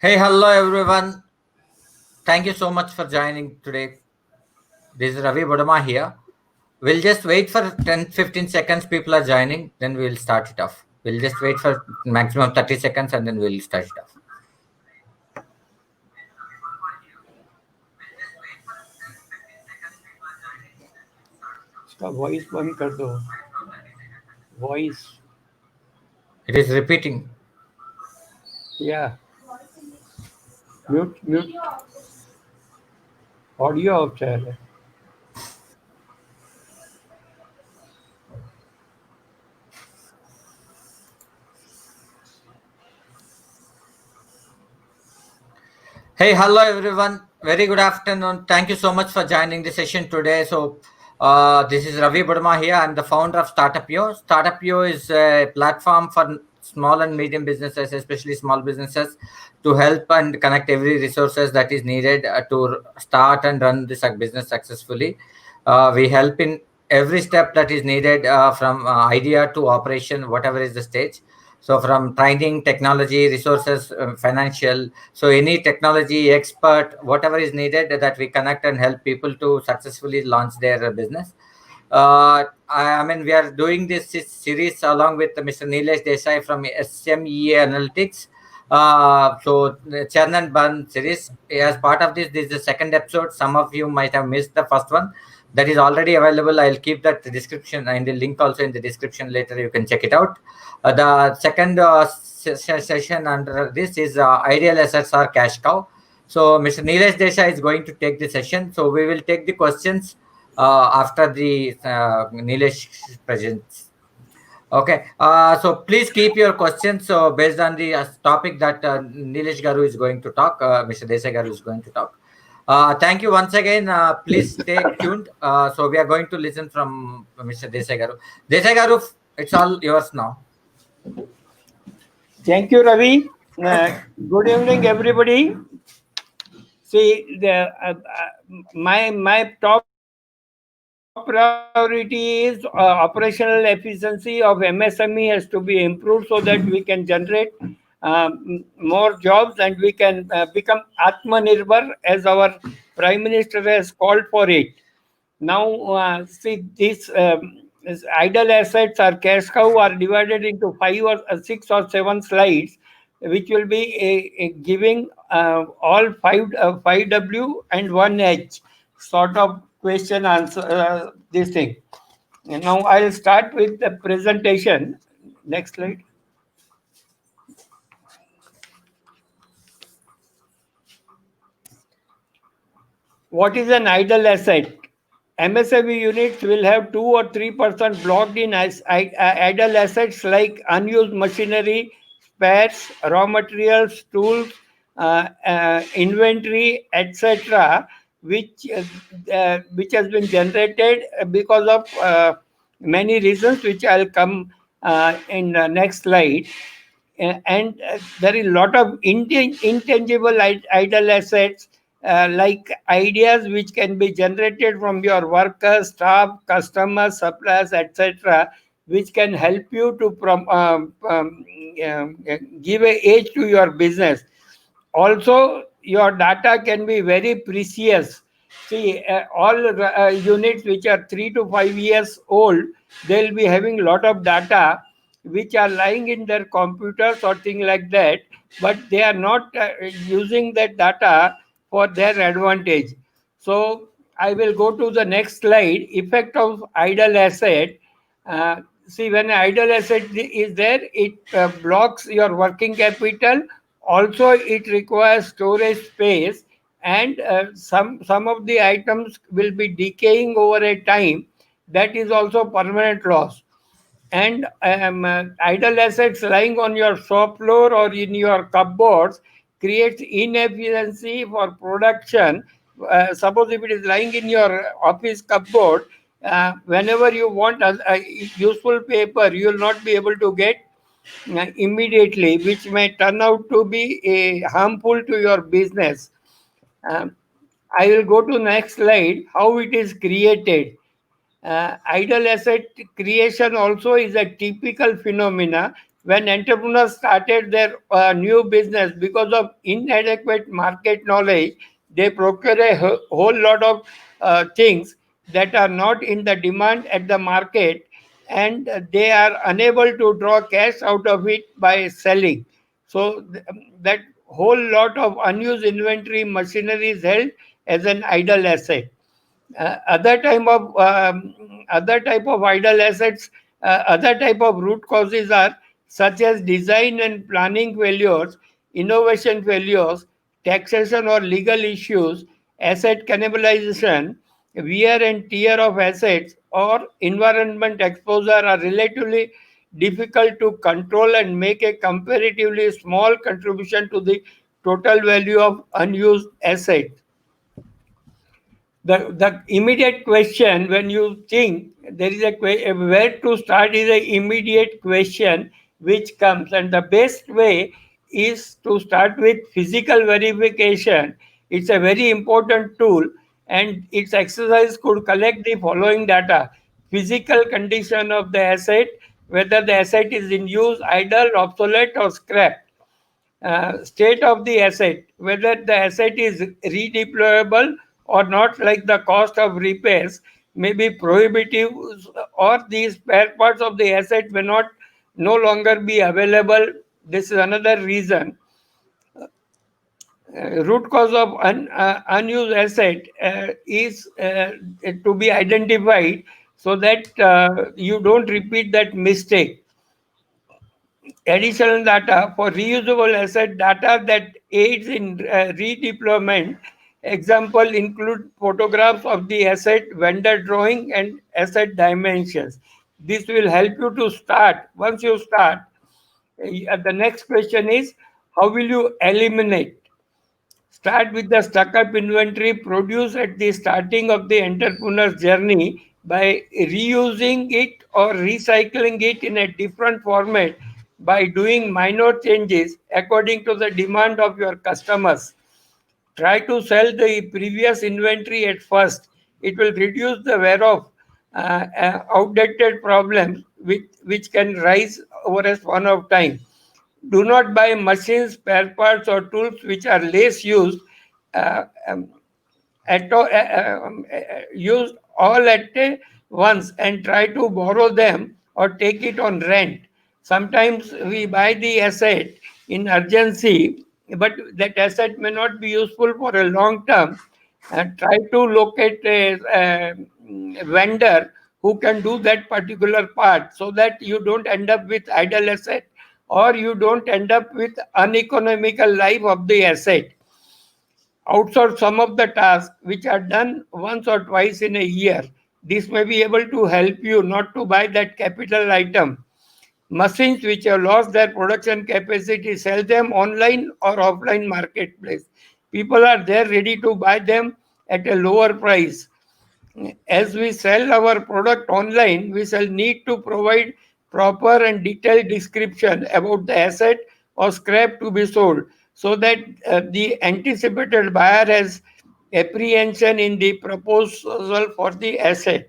Hey, hello everyone. Thank you so much for joining today. This is Ravi Bodama here. We'll just wait for 10-15 seconds. People are joining, then we'll start it off. We'll just wait for maximum 30 seconds and then we'll start it off. इसका voice बंद कर दो voice It is repeating. या mute mute audio of है Hey, hello everyone. Very good afternoon. Thank you so much for joining the session today. This is Ravi Burma here. I'm the founder of Startup.io. Startup.io is a platform for small and medium businesses, especially small businesses, to help and connect every resources that is needed to start and run this business successfully. We help in every step that is needed from idea to operation, whatever is the stage. So from training, technology, resources, financial, so any technology expert, whatever is needed, that we connect and help people to successfully launch their business. I mean, we are doing this series along with Mr. Nilesh Desai from SMEA Analytics. The Churn and Burn series. As part of this is the second episode. Some of you might have missed the first one. That is already available. I'll keep that description and the link also in the description later. You can check it out. The second session under this is Ideal Assets or Cash Cow. So Mr. Neeraj Desai is going to take the session. So we will take the questions after the Nilesh presents. Okay. So please keep your questions based on the topic that Nilesh Garu is going to talk, Mr. Desai Garu is going to talk. Thank you once again. Please stay tuned. So we are going to listen from Mr. Desai Garu. Desai Garu, it's all yours now. Thank you, Ravi. Good evening, everybody. See, my top priority is operational efficiency of MSME has to be improved so that we can generate more jobs and we can become Atmanirbhar as our Prime Minister has called for it. Now, see, these idle assets or cash cow are divided into 6 or 7 slides, which will be giving all 5W and 1H sort of question answer this thing. And now I'll start with the presentation. Next slide. What is an idle asset? MSME units will have 2 or 3% blocked in as idle assets like unused machinery, spares, raw materials, tools, inventory, etc., which has been generated because of many reasons, which I'll come in the next slide. And there is a lot of intangible idle assets like ideas which can be generated from your workers, staff, customers, suppliers, etc., which can help you to give a age to your business. Also, your data can be very precious. See, all units which are 3 to 5 years old, they'll be having a lot of data which are lying in their computers or thing like that, but they are not using that data for their advantage. So I will go to the next slide. Effect of idle asset. See, when idle asset is there, it blocks your working capital. Also, it requires storage space, and some of the items will be decaying over a time. That is also permanent loss. And idle assets lying on your shop floor or in your cupboards creates inefficiency for production. Suppose if it is lying in your office cupboard, whenever you want a useful paper, you will not be able to get immediately, which may turn out to be harmful to your business. Um, I will go to next slide, how it is created. Idle asset creation also is a typical phenomena. when entrepreneurs started their new business, because of inadequate market knowledge, they procure a whole lot of things that are not in the demand at the market, and they are unable to draw cash out of it by selling. So that whole lot of unused inventory machinery is held as an idle asset. Other type of idle assets, other type of root causes are such as design and planning failures, innovation failures, taxation or legal issues, asset cannibalization, wear and tear of assets, or environment exposure are relatively difficult to control and make a comparatively small contribution to the total value of unused assets. The immediate question when you think there is where to start is a immediate question which comes, and the best way is to start with physical verification. It's a very important tool, and its exercise could collect the following data: physical condition of the asset, whether the asset is in use, idle, obsolete, or scrap. State of the asset, whether the asset is redeployable or not, like the cost of repairs may be prohibitive, or the spare parts of the asset may not no longer be available. This is another reason. Root cause of unused asset is to be identified so that you don't repeat that mistake. Additional data for reusable asset, data that aids in redeployment. Example include photographs of the asset, vendor drawing, and asset dimensions. This will help you to start. Once you start, the next question is, how will you eliminate? Start with the stuck up inventory produced at the starting of the entrepreneur's journey by reusing it or recycling it in a different format by doing minor changes according to the demand of your customers. Try to sell the previous inventory at first. It will reduce the wear of outdated problems which can rise over a span of time. Do not buy machines, spare parts, or tools which are less used, uh, um, used all at once, and try to borrow them or take it on rent. Sometimes we buy the asset in urgency, but that asset may not be useful for a long term. Try to locate a vendor who can do that particular part, so that you don't end up with idle asset, or you don't end up with uneconomical life of the asset. Outsource some of the tasks which are done once or twice in a year. This may be able to help you not to buy that capital item. Machines which have lost their production capacity, sell them online or offline marketplace. People are there ready to buy them at a lower price. As we sell our product online, we shall need to provide proper and detailed description about the asset or scrap to be sold, so that the anticipated buyer has apprehension in the proposal for the asset.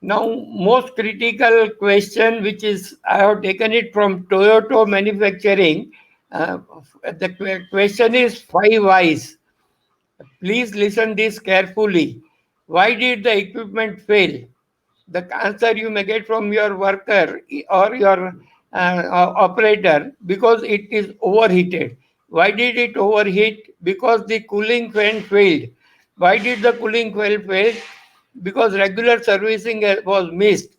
Now, most critical question, which is I have taken it from Toyota Manufacturing. The question is 5 whys. Please listen this carefully. Why did the equipment fail? The answer you may get from your worker or your operator: because it is overheated. Why did it overheat? Because the cooling fan failed. Why did the cooling fan fail? Because regular servicing was missed.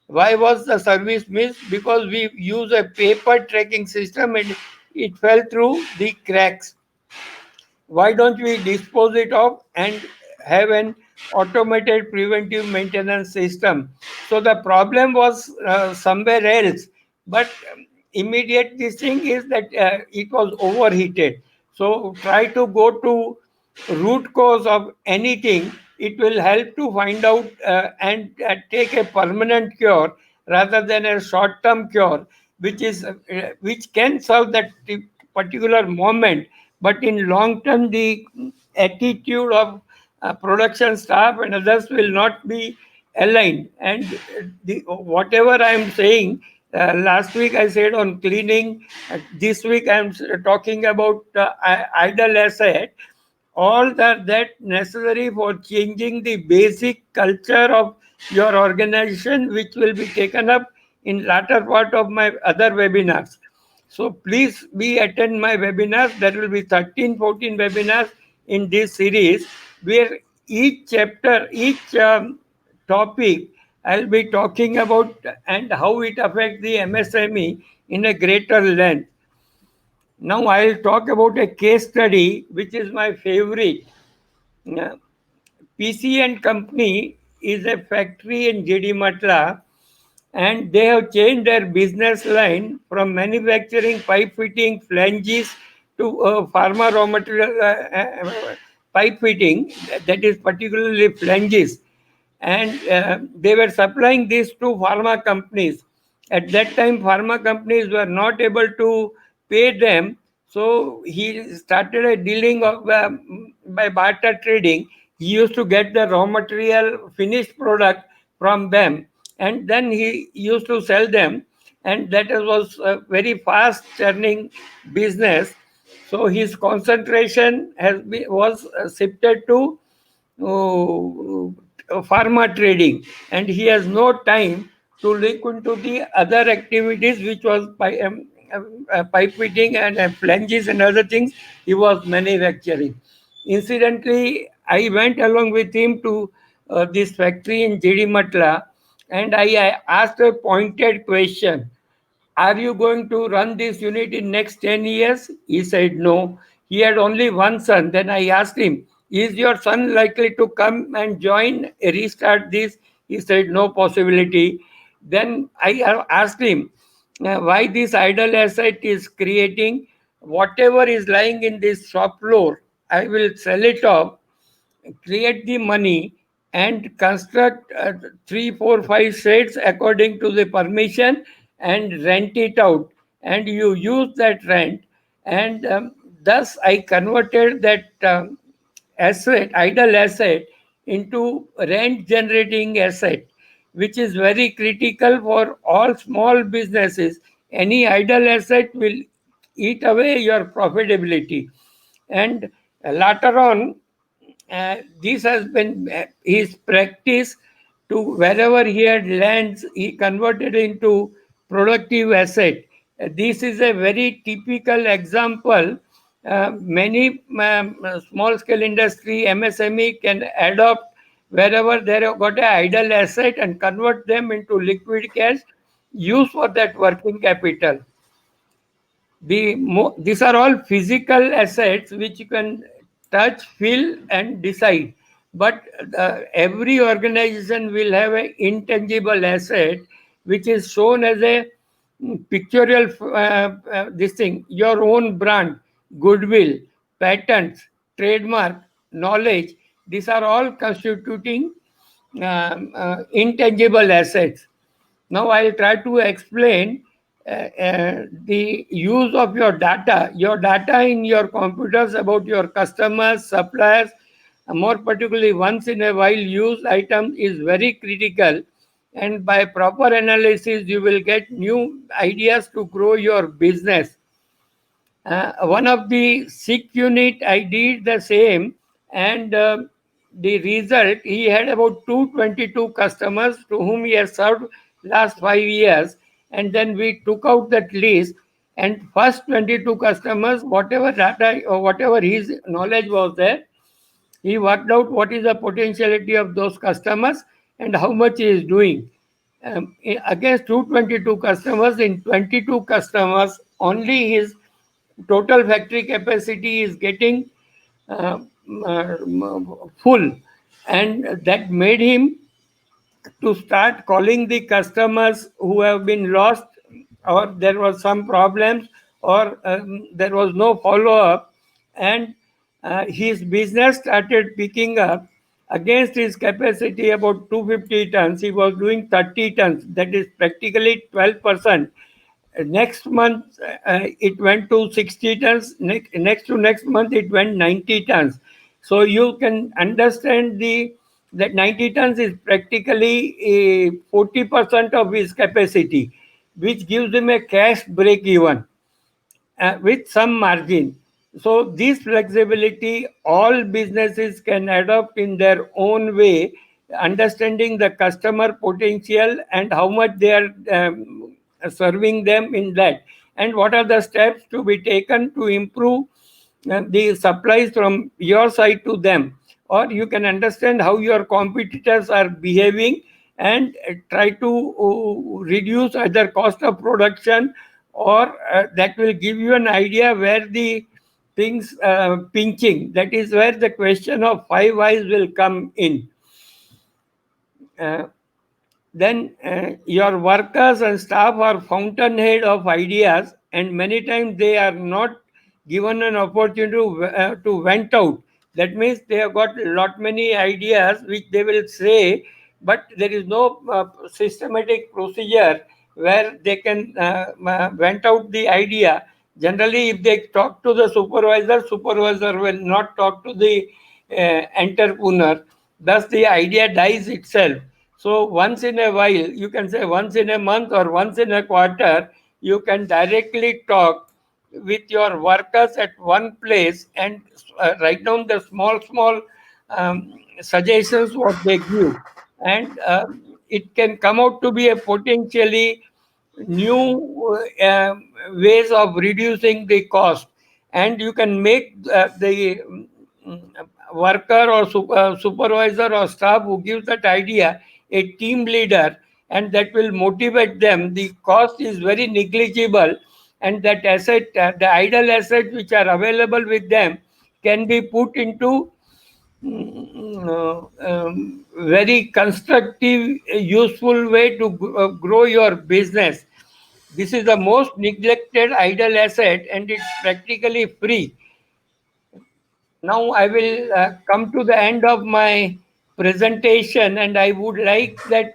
Why was the service missed? Because we use a paper tracking system and it fell through the cracks. Why don't we dispose it off and have an automated preventive maintenance system? So the problem was somewhere else, but immediate this thing is that it was overheated. So try to go to root cause of anything. It will help to find out and take a permanent cure rather than a short term cure, which can solve that particular moment, but in long term the attitude of production staff and others will not be aligned, and whatever I am saying, Last week I said on cleaning. This week I'm talking about idle asset. All that necessary for changing the basic culture of your organization, which will be taken up in latter part of my other webinars. So please be attend my webinars. There will be 13, 14 webinars in this series, where each chapter, each topic I'll be talking about and how it affects the MSME in a greater length. Now I'll talk about a case study which is my favorite. Uh, PC and Company is a factory in JD Matla, and they have changed their business line from manufacturing pipe fitting flanges to pharma raw material pipe fitting, that is particularly flanges. And they were supplying this to pharma companies. At that time, pharma companies were not able to pay them, so he started a dealing of by barter trading. He used to get the raw material, finished product from them, and then he used to sell them, and that was a very fast churning business. So his concentration was shifted to uh, pharma trading, and he has no time to look into the other activities, which was pipe fitting and flanges and other things he was manufacturing. Incidentally, I went along with him to this factory in JD Matla, and I asked a pointed question: are you going to run this unit in next 10 years? He said no. He had only one son. Then I asked him, is your son likely to come and join, restart this? He said no possibility. Then I asked him why this idle asset is creating. Whatever is lying in this shop floor, I will sell it off, create the money, and construct 3, 4, 5 sheds according to the permission, and rent it out, and you use that rent. And thus I converted that idle asset into rent generating asset, which is very critical for all small businesses. Any idle asset will eat away your profitability. And later on, this has been his practice. To wherever he had lands, he converted into productive asset. This is a very typical example. Many small scale industry MSME can adopt wherever they have got an idle asset and convert them into liquid cash, use for that working capital. These are all physical assets which you can touch, feel, and decide. But every organization will have an intangible asset which is shown as a pictorial this thing, your own brand, goodwill, patents, trademark, knowledge. These are all constituting intangible assets. Now I'll try to explain the use of your data in your computers about your customers, suppliers, more particularly once in a while used item is very critical. And by proper analysis, you will get new ideas to grow your business. One of the sick unit, I did the same, and the result, he had about 222 customers to whom he has served last 5 years. And then we took out that list, and first 22 customers, whatever data or whatever his knowledge was there, he worked out what is the potentiality of those customers and how much he is doing. Against 222 customers, in 22 customers, only his total factory capacity is getting uh, full, and that made him to start calling the customers who have been lost, or there was some problems, or there was no follow up. And his business started picking up. Against his capacity about 250 tons, he was doing 30 tons, that is practically 12%. Next month, it went to 60 tons. Next to next month, it went 90 tons. So you can understand that 90 tons is practically 40% of his capacity. which gives them a cash break even with some margin. So this flexibility all businesses can adopt in their own way, understanding the customer potential and how much they are serving them in that, and what are the steps to be taken to improve the supplies from your side to them. Or you can understand how your competitors are behaving and try to reduce either cost of production, or that will give you an idea where the things pinching. That is where the question of five whys will come in. Uh, then your workers and staff are fountainhead of ideas, and many times they are not given an opportunity to vent out. That means they have got lot many ideas which they will say, but there is no systematic procedure where they can vent out the idea. Generally, if they talk to the supervisor will not talk to the entrepreneur. Thus, the idea dies itself. So once in a while, you can say once in a month or once in a quarter, you can directly talk with your workers at one place and write down the small suggestions what they give, and it can come out to be a potentially new ways of reducing the cost, and you can make the worker or supervisor or staff who gives that idea a team leader, and that will motivate them. The cost is very negligible, and that asset, the idle assets which are available with them, can be put into very constructive, useful way to grow your business. This is the most neglected idle asset, and it's practically free. Now I will come to the end of my presentation, and I would like that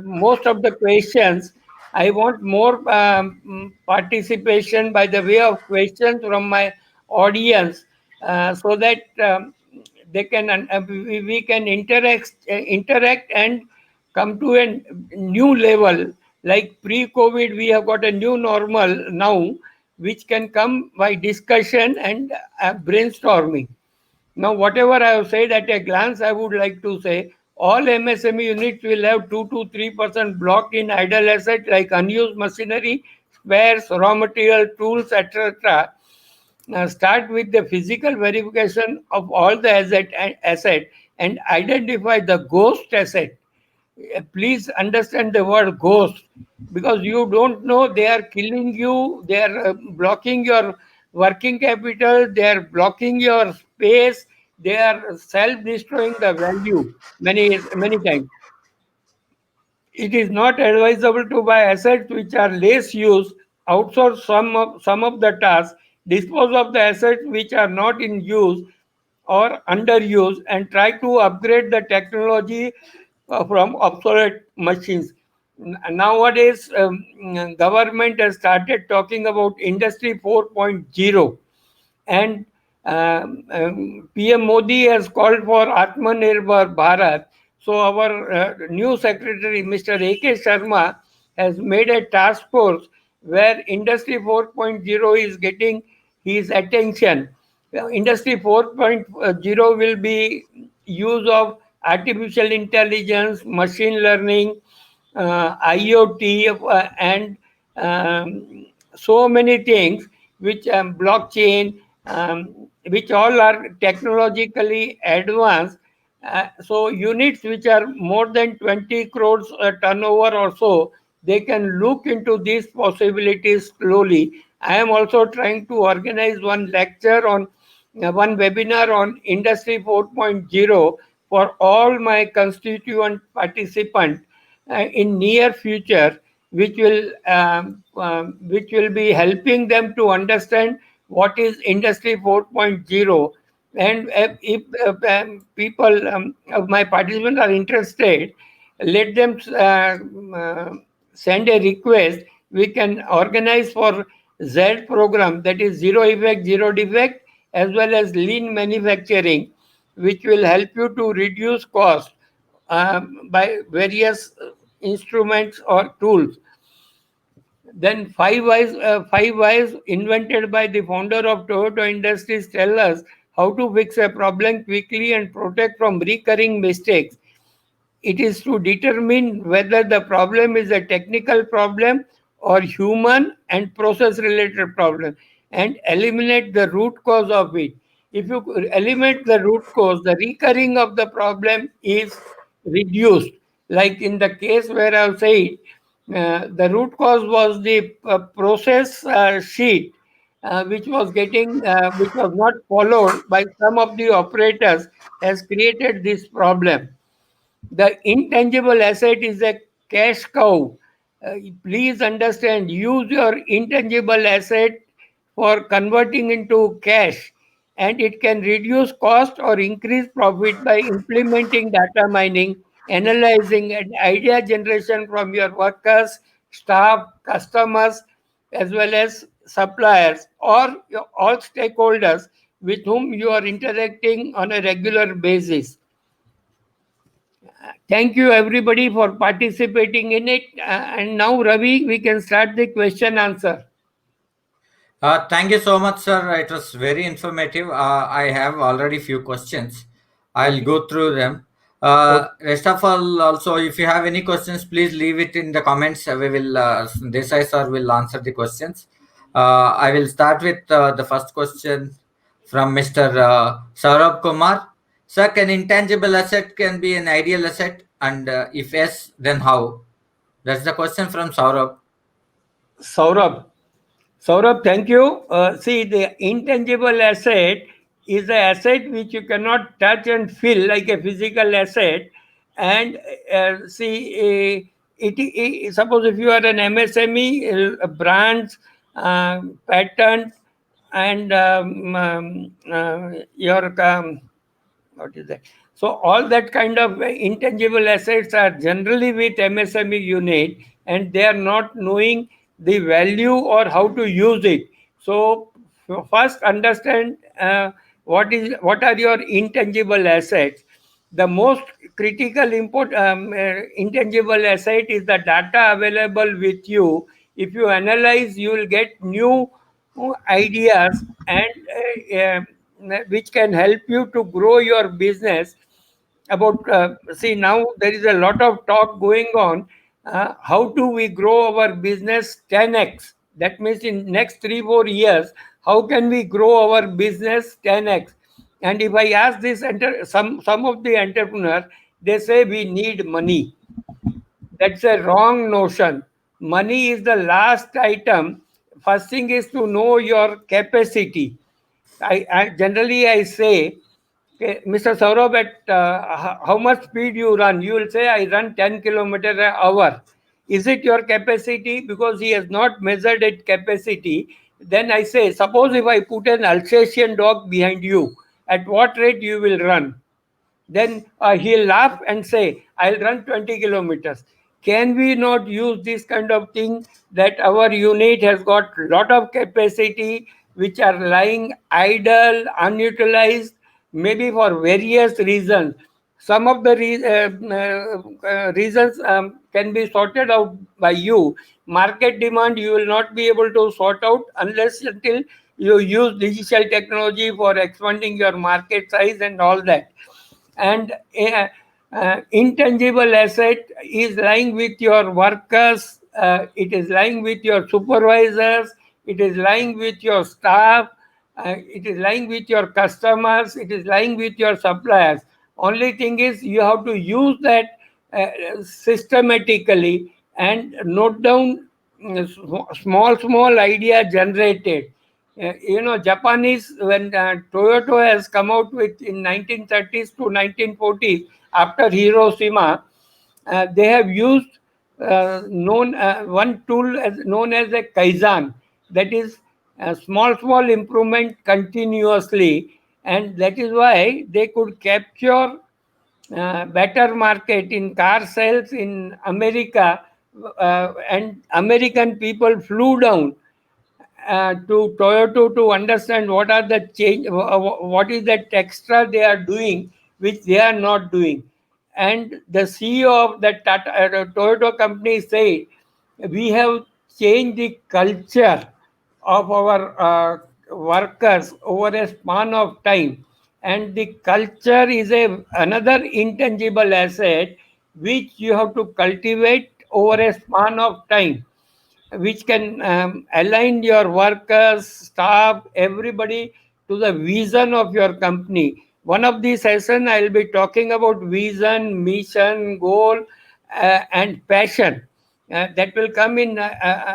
most of the questions, I want more participation by the way of questions from my audience, so that they can we can interact and come to a new level. Like pre-COVID, we have got a new normal now, which can come by discussion and brainstorming. Now, whatever I have said at a glance, I would like to say all MSME units will have 2 to 3% blocked in idle asset like unused machinery, spares, raw material, tools, etc. Now, start with the physical verification of all the asset and identify the ghost asset. Please understand the word ghost, because you don't know they are killing you, they are blocking your working capital, they are blocking your space, they are self destroying the value many times. It is not advisable to buy assets which are less used, outsource some of the tasks, dispose of the assets which are not in use or underused, and try to upgrade the technology from obsolete machines. Nowadays, government has started talking about Industry 4.0, and PM Modi has called for Atmanirbhar Bharat. So our new secretary, Mr. A.K. Sharma, has made a task force where Industry 4.0 is getting his attention. Industry 4.0 will be use of artificial intelligence, machine learning, IoT, and so many things, which blockchain, which all are technologically advanced. So units which are more than 20 crores turnover or so, they can look into these possibilities slowly. I am also trying to organize one lecture on one webinar on Industry 4.0 for all my constituent participants in near future, which will be helping them to understand what is Industry 4.0. And if people of my participants are interested, let them send a request. We can organize for Z program, that is zero effect, zero defect, as well as lean manufacturing, which will help you to reduce cost by various instruments or tools. Then five whys invented by the founder of Toyota Industries tell us how to fix a problem quickly and protect from recurring mistakes. It is to determine whether the problem is a technical problem or human and process related problem, and eliminate the root cause of it. If you eliminate the root cause, the recurring of the problem is reduced. Like in the case where I've said, the root cause was the process sheet, which was not followed by some of the operators, has created this problem. The intangible asset is a cash cow. Please understand, use your intangible asset for converting into cash, and it can reduce cost or increase profit by implementing data mining, analyzing, and idea generation from your workers, staff, customers, as well as suppliers or all stakeholders with whom you are interacting on a regular basis. Thank you everybody for participating in it. And now, Ravi, we can start the question answer. Thank you so much, sir. It was very informative. I have already few questions. I'll Okay. go through them. Okay. Rest of all, also, if you have any questions, please leave it in the comments. We will, Desai sir will answer the questions. I will start with the first question from Mr. Saurabh Kumar. Sir, can intangible asset can be an ideal asset? And if yes, then how? That's the question from Saurabh. Saurabh. Saurabh, thank you. See, the intangible asset is an asset which you cannot touch and feel like a physical asset. And suppose if you are an MSME, brands, patent, and your what is that? So all that kind of intangible assets are generally with MSME unit, and they are not knowing the value or how to use it. So first understand what are your intangible assets. The most critical intangible asset is the data available with you. If you analyze, you will get new ideas, and which can help you to grow your business. About See, now there is a lot of talk going on. How do we grow our business 10x? That means in next 3 4 years, how can we grow our business 10x? And if I ask some of the entrepreneurs, they say we need money. That's a wrong notion. Money is the last item. First thing is to know your capacity. I generally I say, okay, Mr. Saurabh, at how much speed you run? You will say, I run 10 kilometers an hour. Is it your capacity? Because he has not measured its capacity. Then I say, suppose if I put an Alsatian dog behind you, at what rate you will run? Then he'll laugh and say, I'll run 20 kilometers. Can we not use this kind of thing, that our unit has got lot of capacity which are lying idle, unutilized, maybe for various reasons? Some of the reasons can be sorted out by you. Market demand you will not be able to sort out unless until you use digital technology for expanding your market size and all that. And intangible asset is lying with your workers, it is lying with your supervisors, it is lying with your staff, it is lying with your customers, it is lying with your suppliers. Only thing is you have to use that systematically and note down small idea generated. Japanese, when Toyota has come out with in 1930s to 1940s after Hiroshima, they have used known one tool known as a Kaizen, that is small improvement continuously, and that is why they could capture better market in car sales in America, and American people flew down to Toyota to understand what are the change, what is that extra they are doing, which they are not doing. And the CEO of the Toyota company said, we have change the culture of our workers over a span of time. And the culture is another intangible asset which you have to cultivate over a span of time, which can align your workers, staff, everybody to the vision of your company. One of these sessions, I will be talking about vision, mission, goal, and passion. That will come in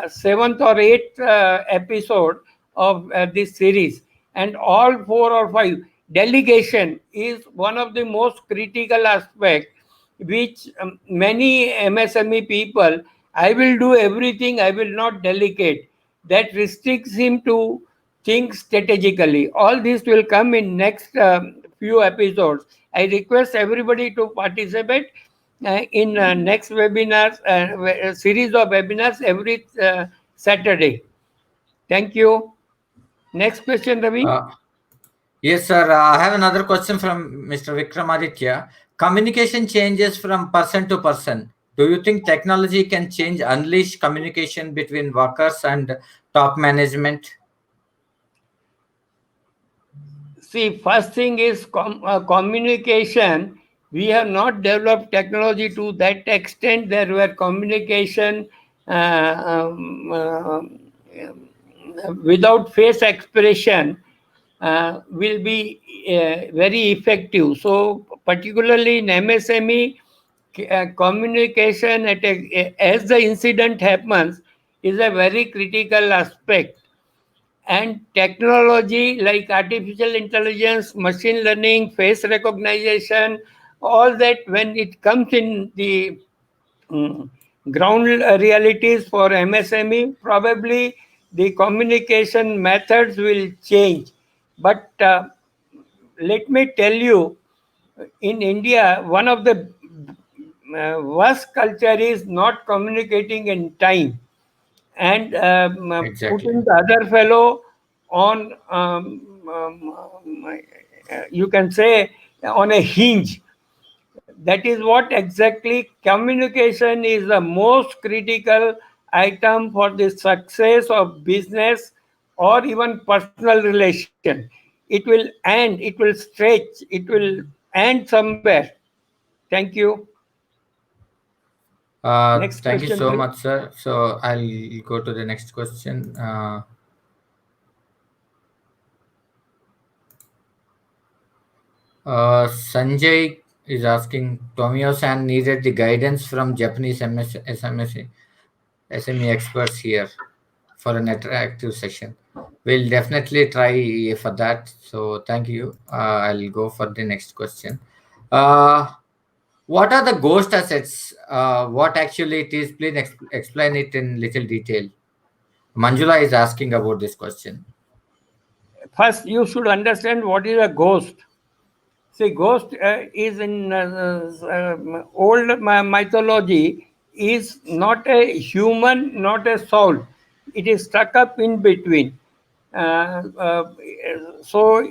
seventh or eighth episode of this series. And all four or five, delegation is one of the most critical aspects which many MSME people, I will do everything, I will not delegate. That restricts him to think strategically. All this will come in next few episodes. I request everybody to participate in next webinars, series of webinars every Saturday. Thank you. Next question, Ravi. Yes, sir. I have another question from Mr. Vikramaditya. Communication changes from person to person. Do you think technology can change, unleash communication between workers and top management? See, first thing is communication. We have not developed technology to that extent. There were communication without face expression will be very effective. So, particularly in MSME, communication as the incident happens is a very critical aspect. And technology like artificial intelligence, machine learning, face recognition, all that, when it comes in the mm, ground realities for MSME, probably the communication methods will change. But let me tell you, in India, one of the worst culture is not communicating in time and Exactly. putting the other fellow on, you can say, on a hinge. That is what exactly communication is the most critical item for the success of business or even personal relation. It will end, it will stretch, it will end somewhere. Thank you. Next Thank you question, so please. much, sir. So I'll go to the next question. Sanjay is asking, Tomio-san needed the guidance from Japanese SME experts here for an interactive session. We'll definitely try for that. So thank you. I'll go for the next question. Uh, what are the ghost assets? What actually it is? Please explain it in little detail. Manjula is asking about this question. First, you should understand what is a ghost. See, ghost is in old mythology is not a human, not a soul. It is stuck up in between. So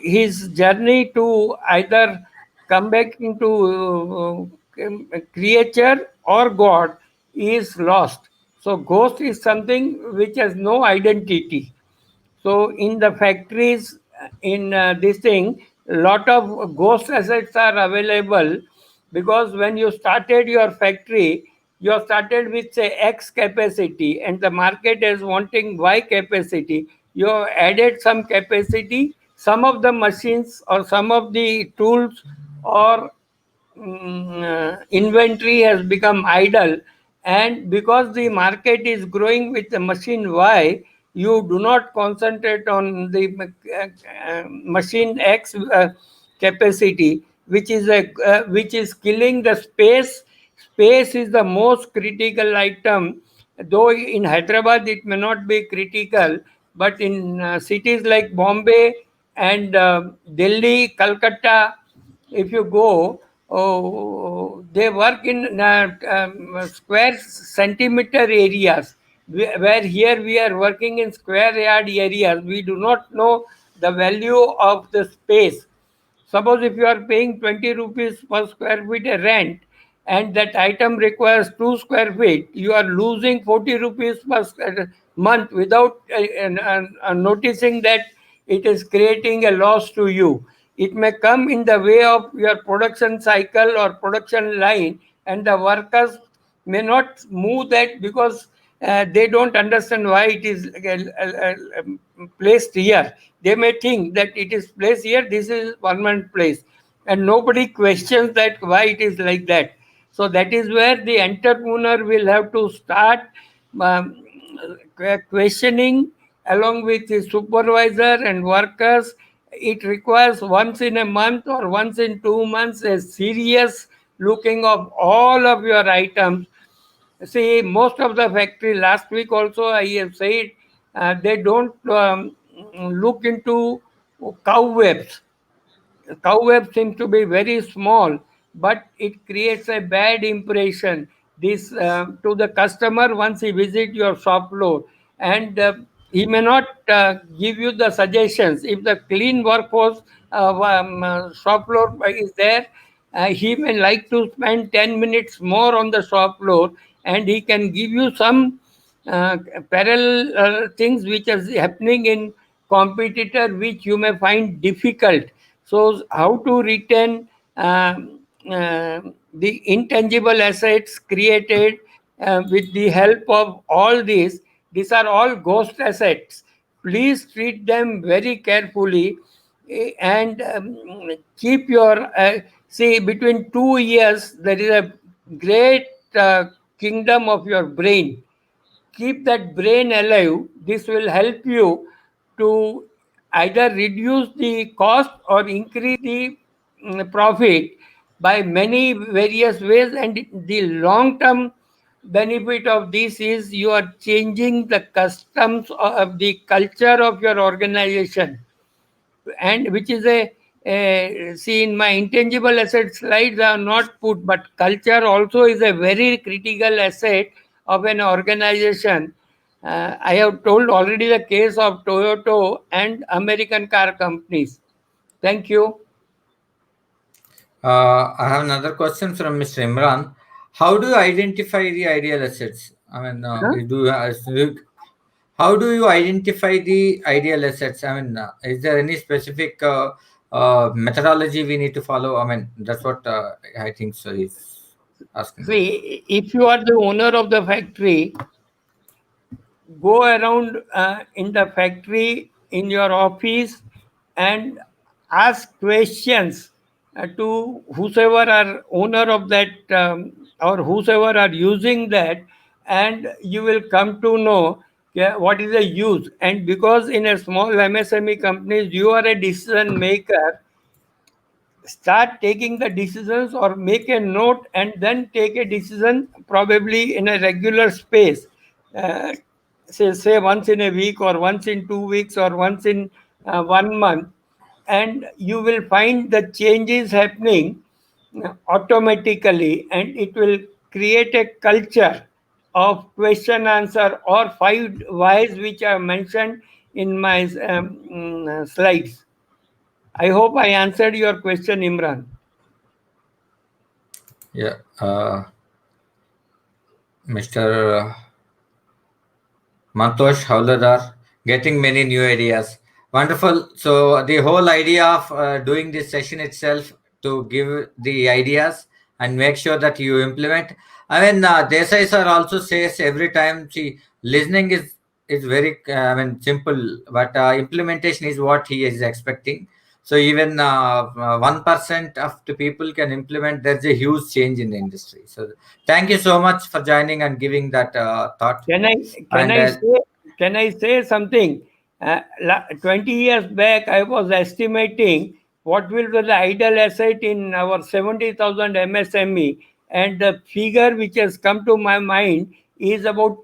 his journey to either come back into creature or God is lost. So ghost is something which has no identity. So in the factories, in this thing, lot of ghost assets are available, because when you started your factory, you have started with say X capacity, and the market is wanting Y capacity. You have added some capacity. Some of the machines or some of the tools or inventory has become idle, and because the market is growing with the machine Y, you do not concentrate on the machine X capacity, which is killing the space. Space is the most critical item, though in Hyderabad it may not be critical, but in cities like Bombay and Delhi, Calcutta, if you go, oh, they work in square centimeter areas, where here we are working in square yard areas. We do not know the value of the space. Suppose if you are paying 20 rupees per square feet a rent, and that item requires 2 square feet, you are losing 40 rupees per month without noticing that it is creating a loss to you. It may come in the way of your production cycle or production line, and the workers may not move that because they don't understand why it is placed here. They may think that it is placed here, this is permanent place, and nobody questions that why it is like that. So that is where the entrepreneur will have to start um, questioning along with his supervisor and workers. It requires once in a month or once in 2 months a serious looking of all of your items. See, most of the factory, last week also I have said, they don't look into cow webs. Cow web seems to be very small, but it creates a bad impression this to the customer once he visit your shop floor, and he may not give you the suggestions. If the clean workforce shop floor is there, he may like to spend 10 minutes more on the shop floor, and he can give you some uh, parallel things which is happening in competitor which you may find difficult. So how to retain the intangible assets created with the help of all these are all ghost assets. Please treat them very carefully, and keep your see, between 2 years there is a great kingdom of your brain. Keep that brain alive. This will help you to either reduce the cost or increase the profit by many various ways. And the long term benefit of this is you are changing the customs of the culture of your organization, and which is see, in my intangible asset slides are not put, but culture also is a very critical asset of an organization. I have told already the case of Toyota and American car companies. Thank you. I have another question from Mr. Imran. How do you identify the ideal assets? I mean, Huh? how do you identify the ideal assets? I mean, is there any specific methodology we need to follow? I mean, that's what I think so is asking. See, if you are the owner of the factory, go around in the factory, in your office, and ask questions to whosoever are owner of that, or whosoever are using that, and you will come to know, yeah, what is the use. And because in a small MSME companies you are a decision maker, start taking the decisions or make a note and then take a decision probably in a regular space. uh, say once in a week or once in 2 weeks or once in 1 month, and you will find the changes happening automatically, and it will create a culture of question answer or 5 whys which are mentioned in my slides. I hope I answered your question, Imran. Yeah, Mr. Mantosh Howladar, getting many new ideas. Wonderful. So the whole idea of doing this session itself to give the ideas and make sure that you implement. I mean, Desai sir also says every time, see, listening is very, I mean, simple, but implementation is what he is expecting. So even 1% of the people can implement. There's a huge change in the industry. So thank you so much for joining and giving that thought. Can I can And I say can I say something? 20 years back, I was estimating what will be the idle asset in our 70,000 MSME, and the figure which has come to my mind is about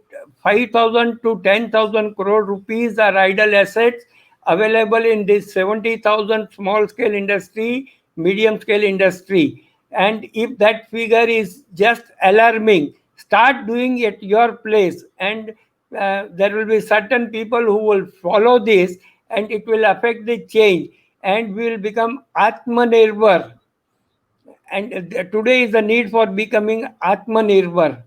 5,000 to 10,000 crore rupees are idle assets available in this 70,000 small scale industry, medium scale industry. And if that figure is just alarming, start doing at your place, and there will be certain people who will follow this, and it will affect the change, and we will become Atmanirbhar. and today is the need for becoming Atmanirbhar.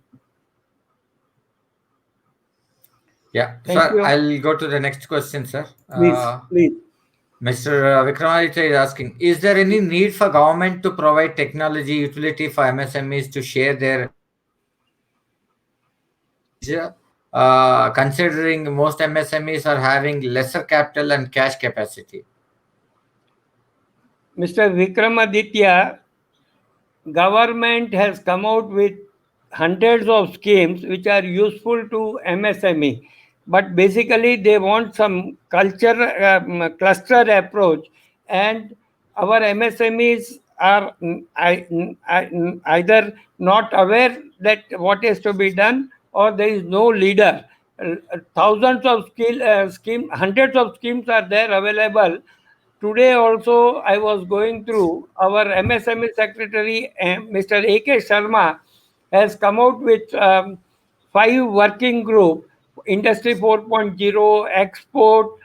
Yeah, Thank sir, you. I'll go to the next question, sir. Please, please. Mr. Vikramaditya is asking, is there any need for government to provide technology utility for MSMEs to share their considering most MSMEs are having lesser capital and cash capacity? Mr. Vikramaditya, government has come out with hundreds of schemes which are useful to MSME, but basically they want some culture cluster approach, and our MSMEs are either not aware that what is to be done, or there is no leader. Thousands of hundreds of schemes are there available. Today also, I was going through our MSME secretary, Mr. A.K. Sharma, has come out with 5 working group: Industry 4.0, export,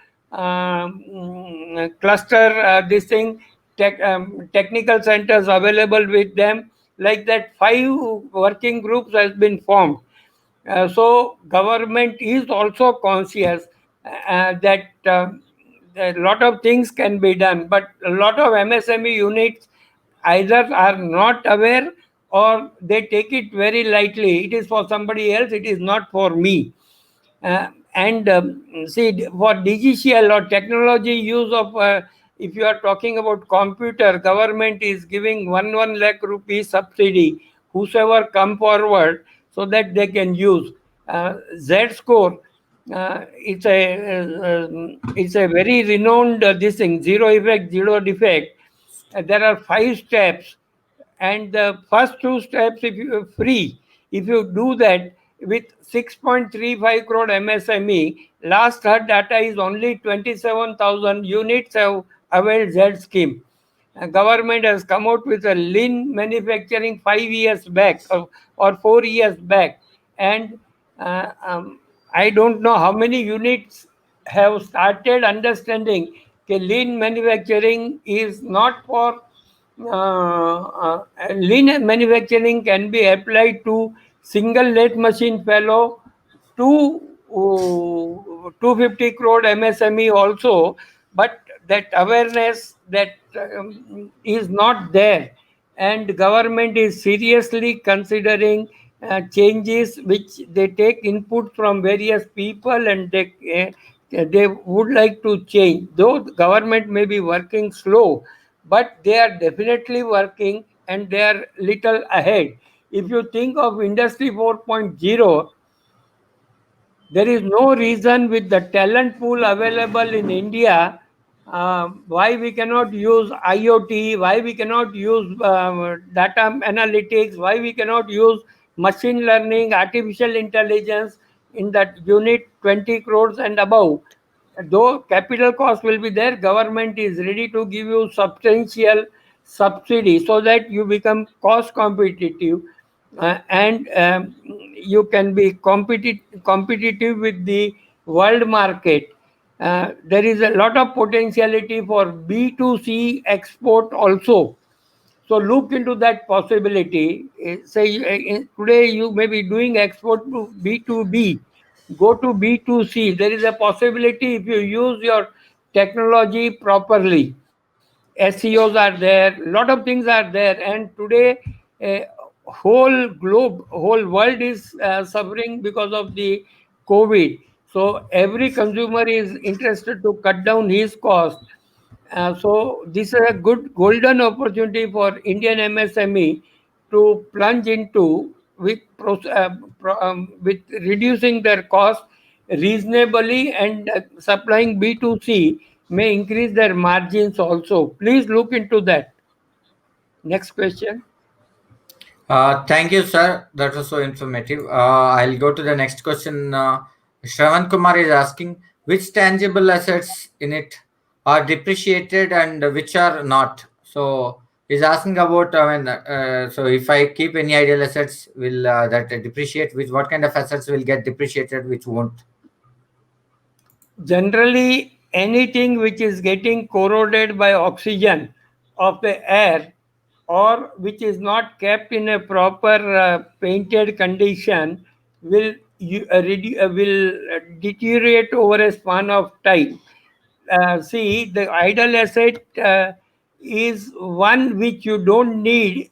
cluster, this thing, technical centers available with them. Like that, 5 working groups has been formed. So government is also conscious that a lot of things can be done, but a lot of MSME units either are not aware or they take it very lightly. It is for somebody else, it is not for me. And see, for digital or technology use of, if you are talking about computer, government is giving 1 lakh rupees subsidy, whosoever come forward, so that they can use. Z score, it's a very renowned this thing, zero effect, zero defect. There are 5 steps, and the first 2 steps, if you free, if you do that with 6.35 crore MSME, last heard data is only 27,000 units have availed Z scheme. Government has come out with a lean manufacturing 5 years back, or 4 years back, and I don't know how many units have started understanding that lean manufacturing is not for lean manufacturing can be applied to single lathe machine fellow, to 250 crore MSME also, but that awareness that is not there, and government is seriously considering changes which they take input from various people, and they would like to change. Though the government may be working slow, but they are definitely working, and they are little ahead. If you think of Industry 4.0, there is no reason with the talent pool available in India why we cannot use IoT, why we cannot use data analytics, why we cannot use machine learning, artificial intelligence in that unit 20 crores and above. Though capital cost will be there, government is ready to give you substantial subsidy so that you become cost competitive, and you can be competitive with the world market. There is a lot of potentiality for B2C export also. So look into that possibility. Say today you may be doing export to B2B, go to B2C. There is a possibility if you use your technology properly. SEOs are there, lot of things are there, and today uh, whole globe, whole world is suffering because of the COVID. So every consumer is interested to cut down his cost. So this is a good golden opportunity for Indian MSME to plunge into with with reducing their cost reasonably, and supplying B2C may increase their margins also. Please look into that. Next question. Thank you, sir. That was so informative. I'll go to the next question. Shravan Kumar is asking, which tangible assets in it are depreciated and which are not? So he's asking about, so if I keep any ideal assets, will that depreciate? Which what kind of assets will get depreciated, which won't? Generally, anything which is getting corroded by oxygen of the air or which is not kept in a proper painted condition will will deteriorate over a span of time. See, the idle asset is one which you don't need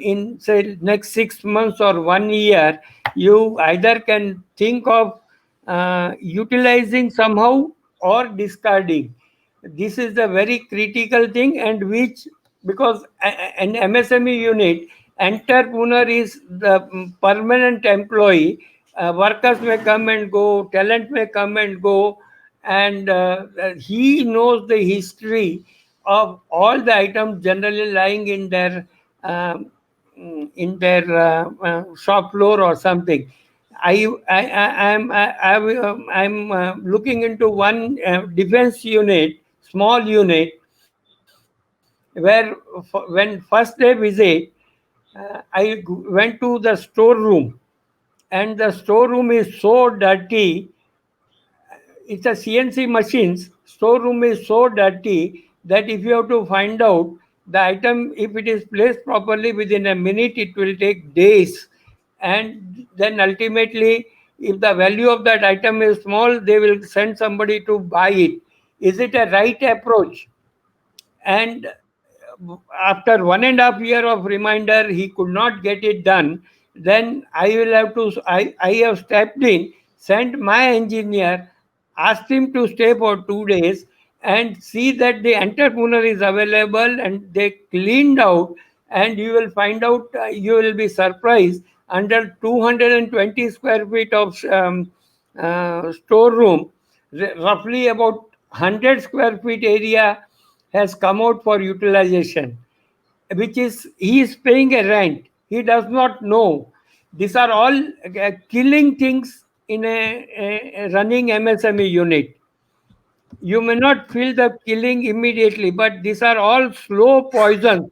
in say next 6 months or 1 year. You either can think of utilizing somehow or discarding. This is the very critical thing, and which, because an MSME unit, entrepreneur is the permanent employee. Workers may come and go, talent may come and go, and he knows the history of all the items generally lying um, in their shop floor or something. I'm looking into one defense unit, small unit, where when first day visit, went to the storeroom, and the storeroom is so dirty. It's a CNC machines. Storeroom is so dirty that if you have to find out the item, if it is placed properly within a minute, it will take days. And then ultimately, if the value of that item is small, they will send somebody to buy it. Is it a right approach? And after 1.5 year of reminder, he could not get it done. Then I have stepped in, sent my engineer, asked him to stay for 2 days and see that the entrepreneur is available, and they cleaned out. And you will find out, you will be surprised, under 220 square feet of storeroom, roughly about 100 square feet area has come out for utilization, which is he is paying a rent. He does not know. These are all killing things in a running MSME unit. You may not feel the killing immediately, but these are all slow poisons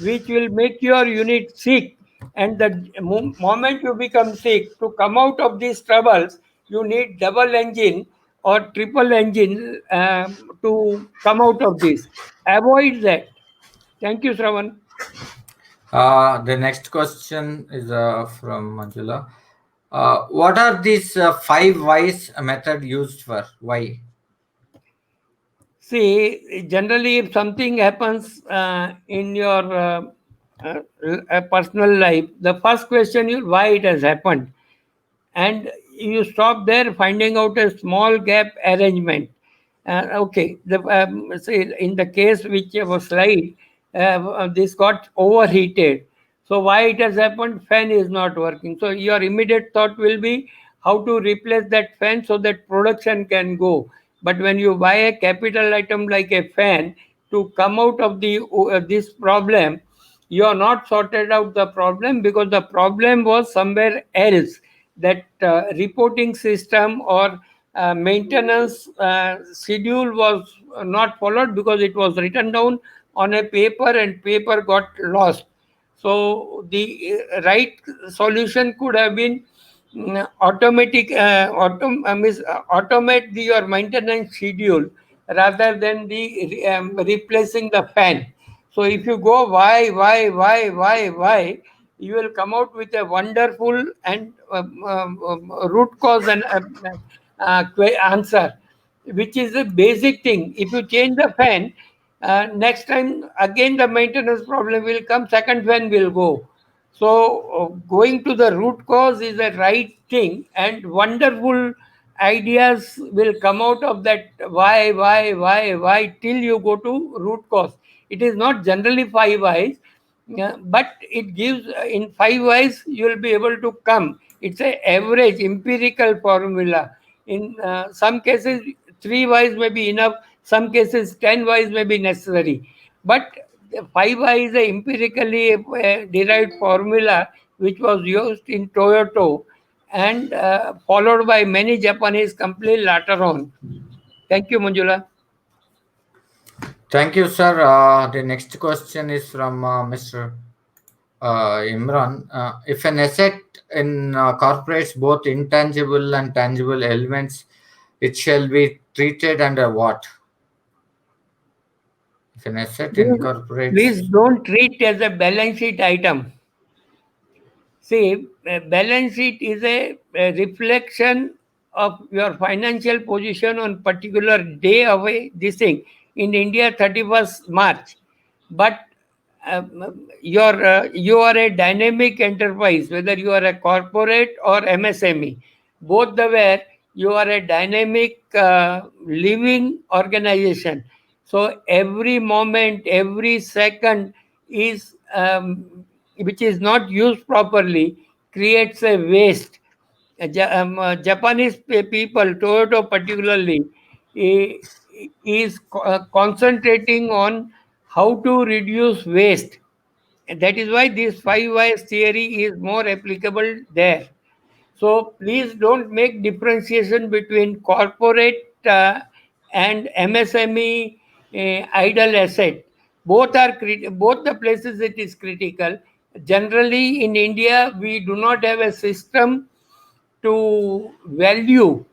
which will make your unit sick. And the moment you become sick, to come out of these troubles, you need double engine or triple engine to come out of this. Avoid that. Thank you, Shravan. The next question is from Manjula. What are these five whys method used for? Why? See, generally, if something happens in your personal life, the first question is why it has happened, and you stop there, finding out a small gap arrangement. Okay, say in the case which was slide, this got overheated. So why it has happened? Fan is not working. So your immediate thought will be how to replace that fan so that production can go. But when you buy a capital item like a fan, to come out of the this problem, you are not sorted out the problem, because the problem was somewhere else. That reporting system or maintenance schedule was not followed, because it was written down on a paper and paper got lost. So the right solution could have been automate your maintenance schedule rather than the replacing the fan. So if you go why, you will come out with a wonderful and root cause and answer, which is a basic thing. If you change the fan, next time again the maintenance problem will come, second fan will go. So going to the root cause is the right thing, and wonderful ideas will come out of that. Why till you go to root cause. It is not generally five whys, but it gives in five whys you will be able to come. It's a average empirical formula. In some cases, three whys may be enough. Some cases, 10 whys may be necessary. But five why is a empirically derived formula which was used in Toyota and followed by many Japanese companies later on. Thank you, Manjula. Thank you, sir. The next question is from Mr. Imran. If an asset incorporates both intangible and tangible elements, it shall be treated under what? If an asset Please, please incorporates, don't treat as a balance sheet item. See, a balance sheet is a reflection of your financial position on particular day of this thing. In India, 31st March. But you are a dynamic enterprise, whether you are a corporate or MSME. Both the way, you are a dynamic living organization. So every moment, every second is which is not used properly creates a waste. Japanese people, Toyota particularly, eh, is concentrating on how to reduce waste. And that is why this five whys theory is more applicable there. So please don't make differentiation between corporate and MSME idle asset. Both the places it is critical. Generally, in India, we do not have a system to value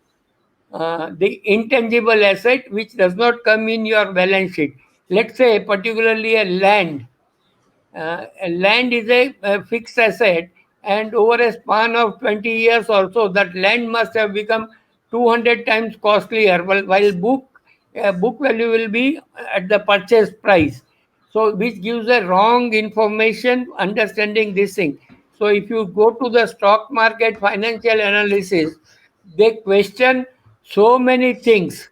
the intangible asset which does not come in your balance sheet. Let's say, particularly a land. Land is a fixed asset, and over a span of 20 years or so, that land must have become 200 times costlier, while book value will be at the purchase price. So, which gives a wrong information understanding this thing. So, if you go to the stock market financial analysis, they question so many things,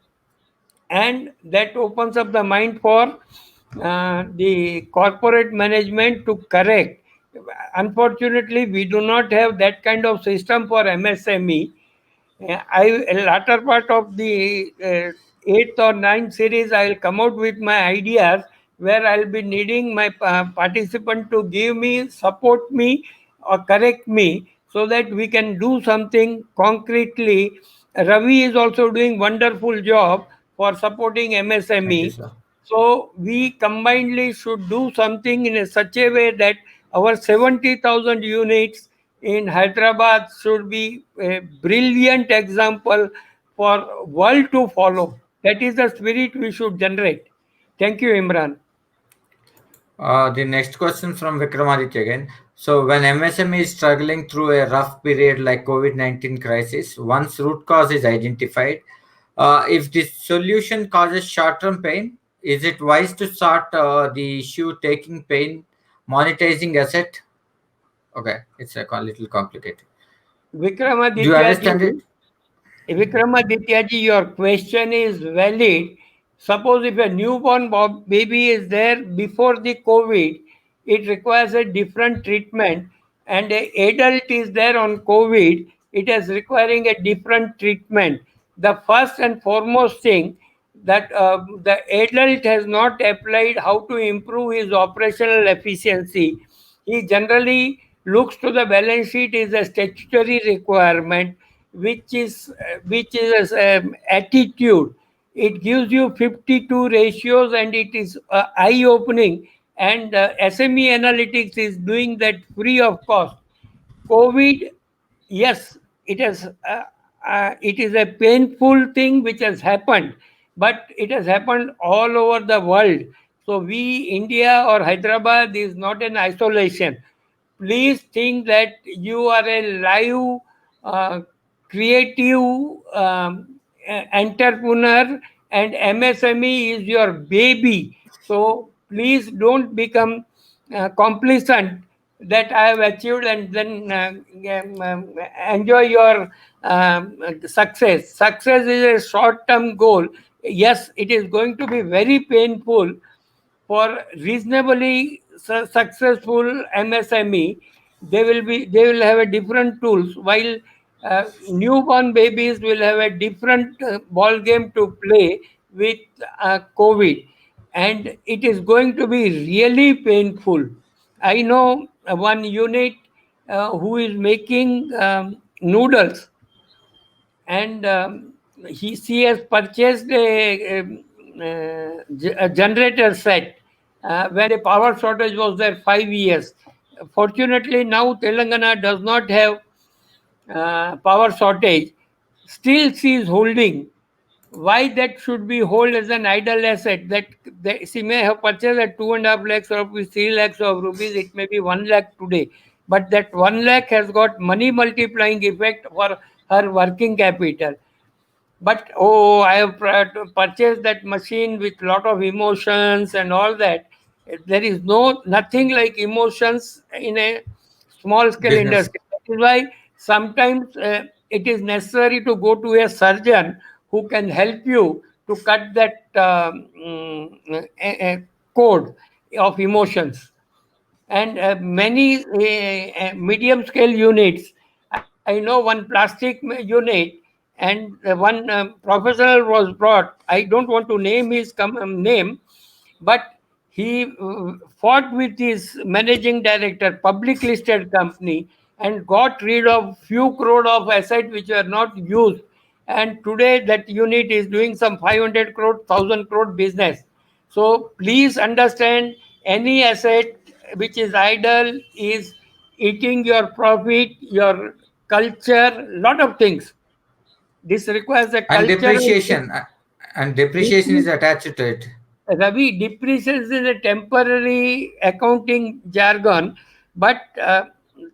and that opens up the mind for the corporate management to correct. Unfortunately, we do not have that kind of system for MSME. Latter part of the eighth or ninth series, I will come out with my ideas where I'll be needing my participant to give me, support me, or correct me so that we can do something concretely. Ravi is also doing wonderful job for supporting thank you, MSME. sir. So we combinedly should do something in such a way that our 70,000 units in Hyderabad should be a brilliant example for world to follow. That is the spirit we should generate. Thank you, Imran. The next question from Vikramaditya again. So, when MSME is struggling through a rough period like COVID-19 crisis, once root cause is identified, if the solution causes short-term pain, is it wise to start the issue taking pain, monetizing asset? Okay, it's a little complicated. Do you Vikramaditya ji, understand it? Vikramaditya ji, your question is valid. Suppose if a newborn baby is there before the COVID, it requires a different treatment, and an adult is there on COVID, it is requiring a different treatment. The first and foremost thing that the adult has not applied how to improve his operational efficiency. He generally looks to the balance sheet is a statutory requirement, which is attitude. It gives you 52 ratios, and it is eye opening. And SME Analytics is doing that free of cost. COVID, yes, it is a painful thing which has happened, but it has happened all over the world. So we, India or Hyderabad, is not an isolation. Please think that you are a live, uh, creative entrepreneur, and MSME is your baby. So please don't become complacent that I have achieved and then enjoy your success. Success is a short term goal. Yes, it is going to be very painful for reasonably successful MSME. They will have a different tools, while newborn babies will have a different ball game to play with COVID, and it is going to be really painful. I know one unit who is making noodles, and she has purchased a generator set when the power shortage was there 5 years. Fortunately, now Telangana does not have power shortage. Still, she is holding why that should be held as an idle asset? That she may have purchased at 2.5 lakhs of rupees, 3 lakhs of rupees, it may be 1 lakh today, but that 1 lakh has got money multiplying effect for her working capital. But oh, I have purchased that machine with lot of emotions and all that. There is nothing like emotions in a small scale Business. industry. That is why sometimes it is necessary to go to a surgeon who can help you to cut that code of emotions. And many medium scale units. I know one plastic unit, and one professional was brought. I don't want to name his name, but he fought with his managing director, public listed company, and got rid of few crore of assets which were not used. And today that unit is doing some 500 crore, 1000 crore business. So please understand, any asset which is idle is eating your profit, your culture, lot of things. This requires a And cultural. depreciation. And depreciation is attached to it. Ravi, depreciation is a temporary accounting jargon, but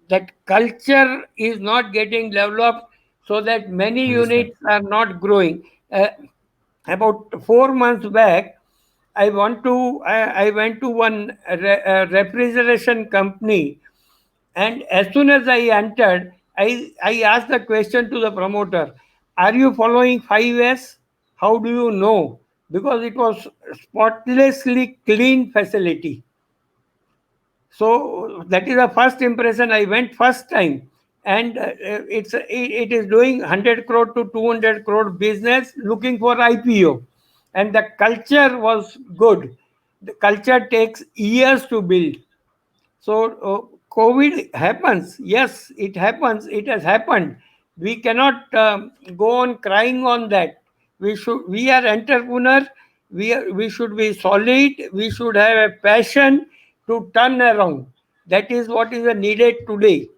that culture is not getting developed, so that many Understand. units are not growing. About 4 months back, I went to one refrigeration company, and as soon as I entered, I asked the question to the promoter, are you following 5S? How do you know? Because it was spotlessly clean facility. So that is the first impression. I went first time, and it is doing 100 crore to 200 crore business, looking for IPO, and the culture was good. The culture takes years to build. So COVID happens. Yes, it happens. It has happened. We cannot go on crying on that. We are entrepreneur. We should be solid. We should have a passion to turn around. That is what is needed today.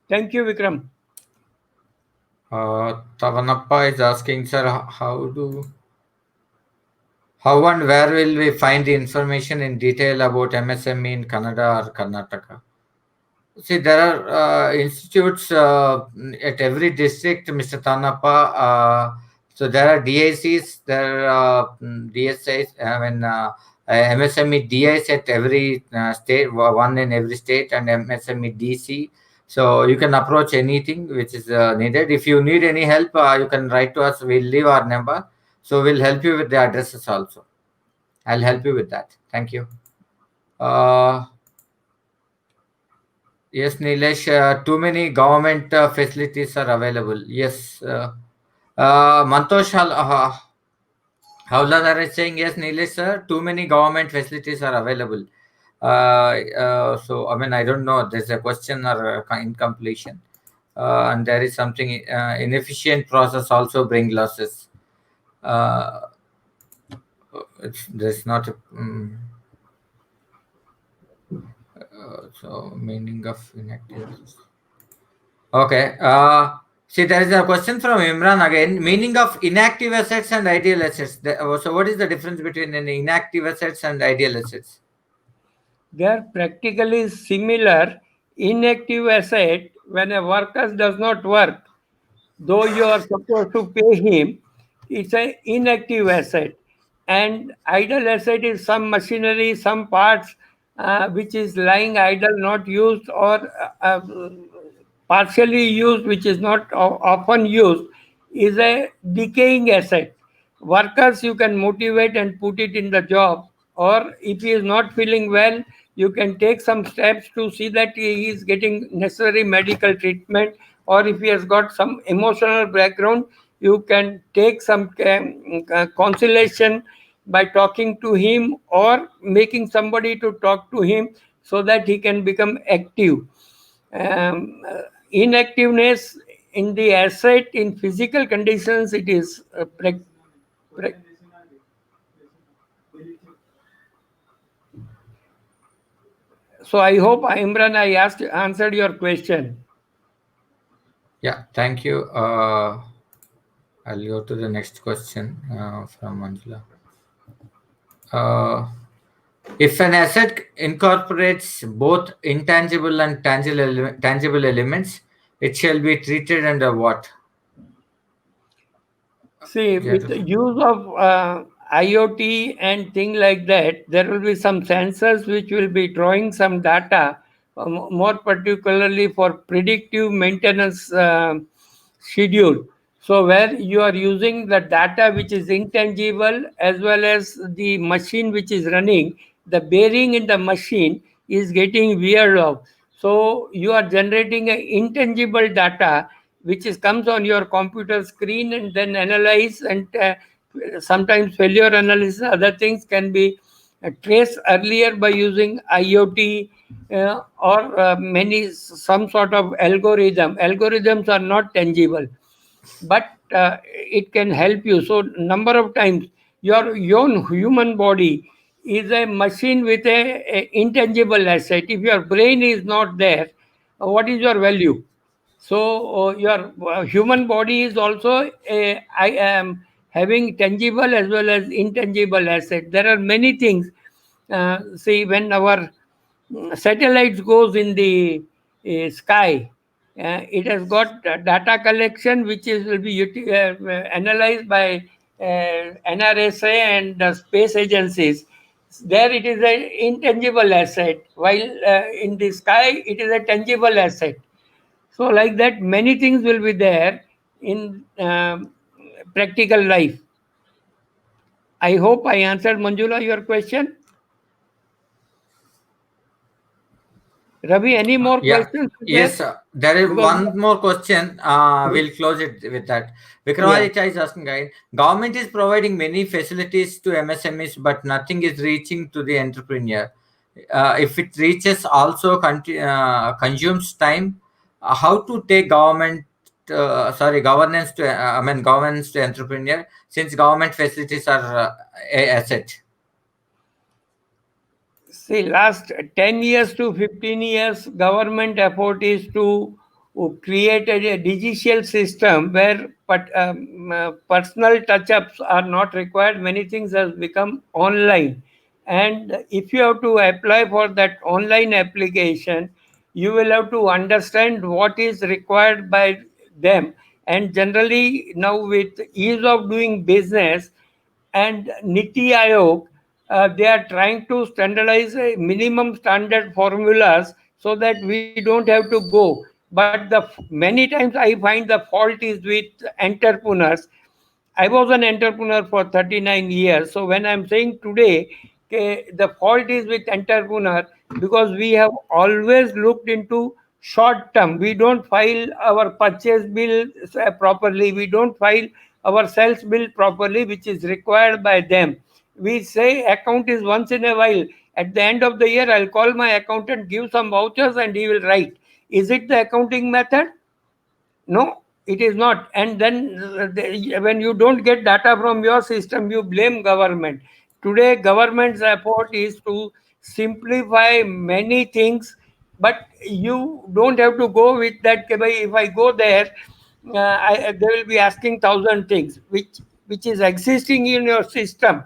Thank you, Vikram. Tavanappa is asking, sir, how and where will we find the information in detail about MSME in Kannada or Karnataka? See, there are institutes at every district, Mr. Tanappa. So there are DICs, there are DSIs, MSME DIs at every state, one in every state, and MSME DC. So you can approach anything which is needed. If you need any help, you can write to us. We'll leave our number. So we'll help you with the addresses also. I'll help you with that. Thank you. Uh, Yes, Nilesh, too many government facilities are available. Yes. Mantosh Howladar is saying, yes, Nilesh, sir, too many government facilities are available. So, I mean, I don't know. There's a question or incompletion. And there is something inefficient process also bring losses. Uh, there's not a. So, meaning of inactive. Okay. See, there is a question from Imran again. Meaning of inactive assets and ideal assets. So, what is the difference between an inactive assets and ideal assets? They are practically similar. Inactive asset, when a worker does not work, though you are supposed to pay him, it's an inactive asset. And idle asset is some machinery, some parts which is lying idle, not used, or partially used, which is not often used, is a decaying asset. Workers you can motivate and put it in the job, or if he is not feeling well, you can take some steps to see that he is getting necessary medical treatment, or if he has got some emotional background, you can take some consolation by talking to him or making somebody to talk to him so that he can become active. Inactiveness in the asset in physical conditions, it is pre- so I hope, Imran, I answered your question. Yeah, thank you. I'll go to the next question from Manjula. Uh, if an asset incorporates both intangible and tangible elements, it shall be treated under what? See, Yeah. with the use of IoT and thing like that, there will be some sensors which will be drawing some data, more particularly for predictive maintenance schedule. So where you are using the data which is intangible as well as the machine which is running, the bearing in the machine is getting weared off. So you are generating a intangible data which is comes on your computer screen and then analyze, and sometimes failure analysis, other things can be traced earlier by using IoT or many some sort of algorithm. Algorithms are not tangible, but it can help you. So number of times your own human body is a machine with a intangible asset. If your brain is not there, what is your value? So your human body is also I am having tangible as well as intangible asset. There are many things. See, when our satellites goes in the sky, it has got data collection which is will be analyzed by NRSA and space agencies. There it is an intangible asset, while in the sky it is a tangible asset. So, like that, many things will be there in practical life. I hope I answered, Manjula, your question. Ravi, any more Yeah. questions there? Yes, there is Because one more question. We'll close it with that. yeah, Vikramaditya is asking, right? Government is providing many facilities to MSMEs, but nothing is reaching to the entrepreneur. If it reaches, also consumes time. How to take governance to governance to entrepreneur, since government facilities are a asset. see, last 10 years to 15 years, government effort is to create a digital system where personal touch-ups are not required. Many things have become online. And if you have to apply for that online application, you will have to understand what is required by them. And generally, now with ease of doing business, and Niti Aayog, they are trying to standardize a minimum standard formulas so that we don't have to go. But many times I find the fault is with entrepreneurs. I was an entrepreneur for 39 years. So when I'm saying today, the fault is with entrepreneur because we have always looked into short term. We don't file our purchase bill properly. We don't file our sales bill properly, which is required by them. We say account is once in a while. At the end of the year, I'll call my accountant, give some vouchers, and he will write. Is it the accounting method? No, it is not. And then when you don't get data from your system, you blame government. Today, government's effort is to simplify many things, but you don't have to go with that. "Ke bhai, if I go there, they will be asking thousand things, which is existing in your system,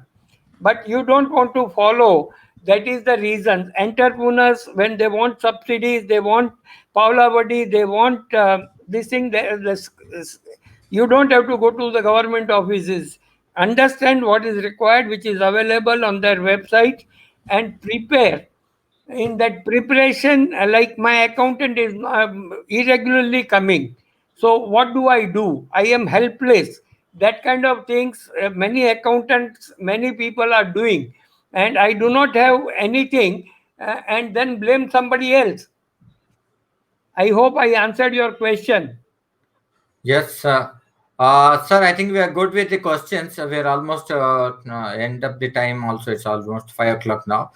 but you don't want to follow. That is the reason. Entrepreneurs, when they want subsidies, they want Paula Vadi, they want this thing. You don't have to go to the government offices. Understand what is required, which is available on their website, and prepare. In that preparation, like my accountant is irregularly coming. So what do? I am helpless. That kind of things many accountants, many people are doing, and I do not have anything, and then blame somebody else. I hope I answered your question. Yes, sir. Sir, I think we are good with the questions. We're almost end of the time. Also, it's almost 5 o'clock now.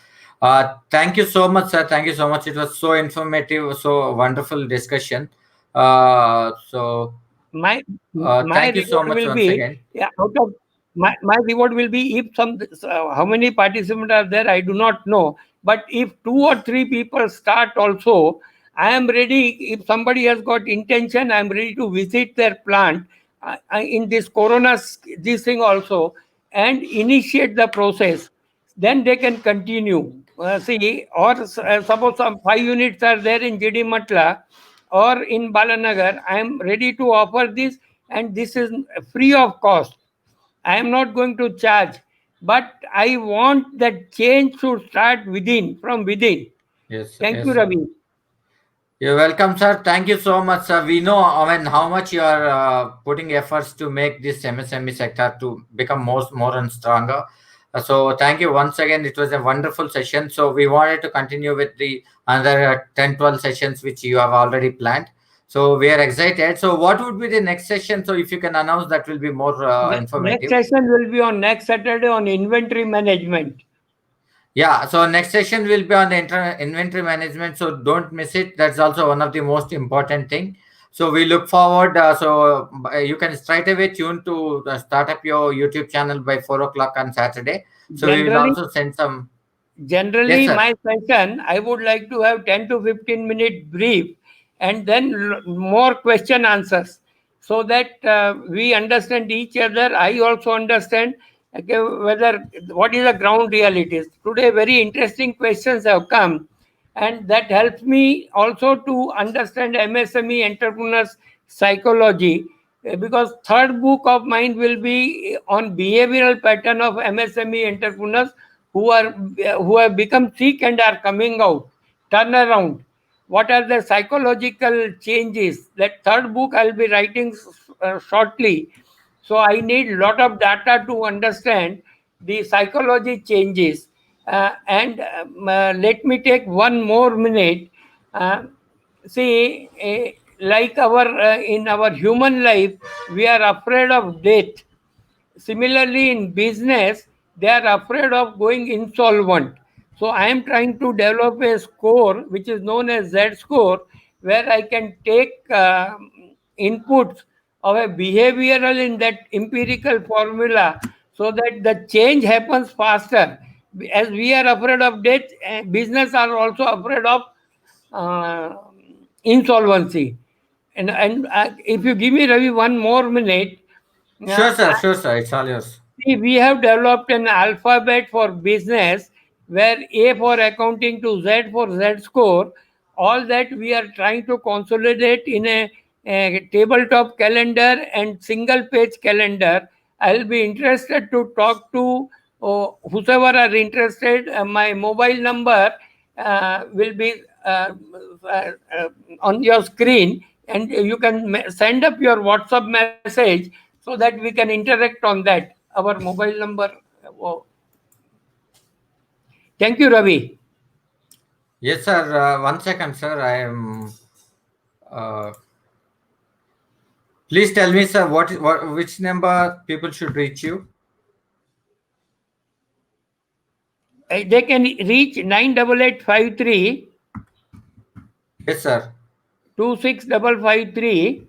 Thank you so much, sir. Thank you so much. It was so informative, so wonderful discussion. So, my my thank you so reward much will once be, again. yeah, out of my reward will be, if some how many participants are there, I do not know, but if two or three people start also, I am ready. If somebody has got intention, I am ready to visit their plant. in this corona, this thing also, and initiate the process, then they can continue. See, or suppose some 5 units are there in GD Matla or in Balanagar, I am ready to offer this, and this is free of cost. I am not going to charge, but I want that change to start within, from within. Yes, Thank yes, you, sir. Ravi. You're welcome, sir. Thank you so much, sir. We know, I mean, how much you are putting efforts to make this MSME sector to become more and stronger. So thank you once again. It was a wonderful session. So we wanted to continue with the another 10, 12 sessions which you have already planned. So we are excited. So what would be the next session? So if you can announce, that will be more Next informative. session will be on next Saturday on inventory management. Yeah, so next session will be on the inventory management, so don't miss it. That's also one of the most important thing. So we look forward. You can straight away tune to start up your YouTube channel by 4 o'clock on Saturday. So we will Generally, also send some. Yes, Generally, sir. my session, I would like to have 10 to 15-minute brief and then more question answers so that we understand each other. I also understand, okay, whether what is the ground realities. Today, very interesting questions have come, and that helps me also to understand MSME entrepreneurs psychology, because third book of mine will be on behavioral pattern of MSME entrepreneurs who are who have become sick and are coming out. Turnaround. What are the psychological changes? That third book I'll be writing shortly. So I need lot of data to understand the psychology changes. Let me take one more minute. Uh, See, like our in our human life, we are afraid of death. Similarly, in business, they are afraid of going insolvent. So I am trying to develop a score which is known as Z score, where I can take inputs of a behavioral in that empirical formula, so that the change happens faster. As we are afraid of death, business are also afraid of uh, insolvency. And if you give me, Ravi, one more minute, Sure, uh, sir. Sure, sir. It's all yours. see, we have developed an alphabet for business where A for accounting to Z for Z score. All that we are trying to consolidate in a tabletop calendar and single page calendar. I'll be interested to talk to whosoever are interested. My mobile number will be on your screen, and you can send up your WhatsApp message so that we can interact on that. Our mobile number. Oh. Thank you, Ravi. Yes, sir. 1 second, sir. I am. Uh, Please tell me, sir, which number people should reach you? They can reach 98853 Yes, sir. 26553.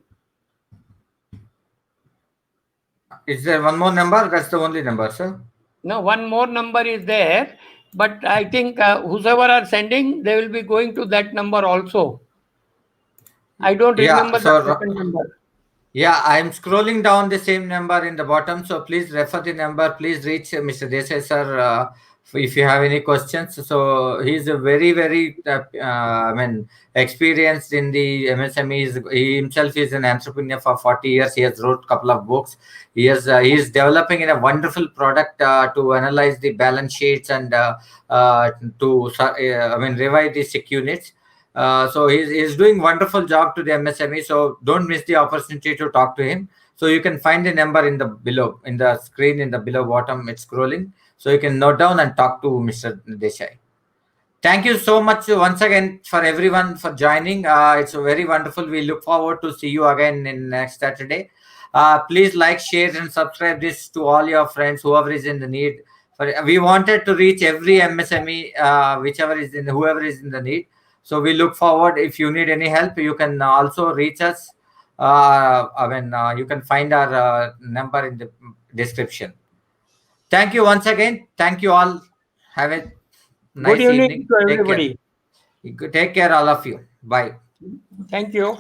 Is there one more number? That's the only number, sir. No, one more number is there, but I think whosoever are sending, they will be going to that number also. I don't Yeah. remember the So second number. yeah, I'm scrolling down the same number in the bottom. So please refer the number. Please reach Mr. Desai, sir, if you have any questions. So he's a very, I mean, experienced in the MSME. He himself is an entrepreneur for 40 years. He has wrote a couple of books. He is developing in a wonderful product to analyze the balance sheets and I mean, revive the SIC units. So he's doing wonderful job to the MSME. So don't miss the opportunity to talk to him. So you can find the number in the below in the screen in the below bottom. It's scrolling. So you can note down and talk to Mr. Desai. Thank you so much once again for everyone for joining. It's very wonderful. We look forward to see you again in next Saturday. Please like, share, and subscribe this to all your friends, whoever is in the need. We wanted to reach every MSME, whoever is in the need. So we look forward. If you need any help, you can also reach us. You can find our number in the description. Thank you once again. Thank you all. Have a Good nice evening evening. to Take care. everybody. Take care, all of you. Bye. Thank you.